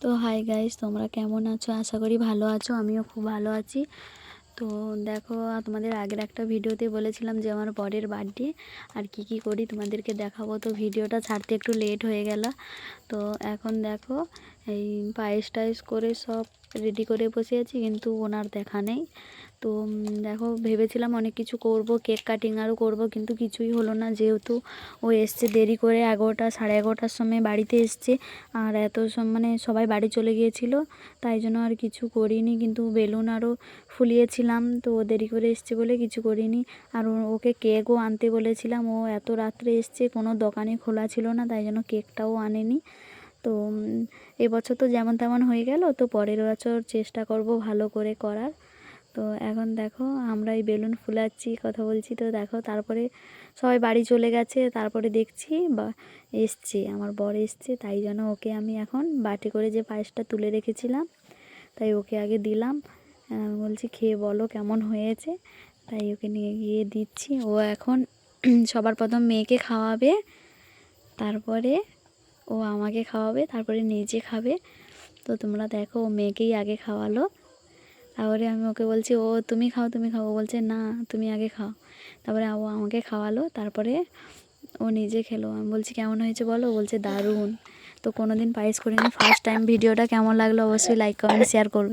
তো hi guys, তোমরা কেমন আছো? আশা করি ভালো আছো। আমিও খুব ভালো আছি। তো দেখো, তোমাদের আগের একটা ভিডিওতে বলেছিলাম যে আমার বরের বার্থডে আর কি করি তোমাদেরকে দেখাবো। তো ভিডিওটা ছাড়তে একটু লেট হয়ে গেল। তো এখন দেখো, এই পায়েস টায়েস করে সব রেডি করে বসে আছি, কিন্তু ওনার দেখা নেই। তো দেখো, ভেবেছিলাম অনেক কিছু করব, কেক কাটিং আরও করবো, কিন্তু কিছুই হলো না। যেহেতু ও এসছে দেরি করে, 11টা সাড়ে 11টার সময় বাড়িতে এসছে, আর এত মানে সবাই বাড়ি চলে গিয়েছিল, তাই জন্য আর কিছু করিনি। কিন্তু বেলুন আরও ফুলিয়েছিলাম, তো ও দেরি করে এসছে বলে কিছু করিনি। আর ওকে কেকও আনতে বলেছিলাম, ও এত রাত্রে এসছে, কোনো দোকানে খোলা ছিল না, তাই জন্য কেকটাও আনেনি। তো এবছর তো যেমন তেমন হয়ে গেল, তো পরের বছর চেষ্টা করব ভালো করে করার। তো এখন দেখো, আমরা এই বেলুন ফুলাচ্ছি, কথা বলছি। তো দেখো, তারপরে সবাই বাড়ি চলে গেছে, তারপরে দেখছি বা এসছে আমার বর এসছে, তাই জন্য ওকে আমি এখন বাটি করে যে পায়েসটা তুলে রেখেছিলাম, তাই ওকে আগে দিলাম। বলছি খেয়ে বলো কেমন হয়েছে, তাই ওকে নিয়ে গিয়ে দিচ্ছি। ও এখন সবার প্রথম মেয়েকে খাওয়াবে, তারপরে ও আমাকে খাওয়াবে, তারপরে নিজে খাবে। তো তোমরা দেখো, ও মেয়েকেই আগে খাওয়ালো, তারপরে আমি ওকে বলছি ও তুমি খাও তুমি খাও, ও বলছে না তুমি আগে খাও। তারপরে ও আমাকে খাওয়ালো, তারপরে ও নিজে খেলো। আমি বলছি কেমন হয়েছে বলো, ও বলছে দারুণ। তো কোনো দিন পায়েস করিনি, ফার্স্ট টাইম। ভিডিওটা কেমন লাগলো অবশ্যই লাইক কমেন্ট শেয়ার করবে।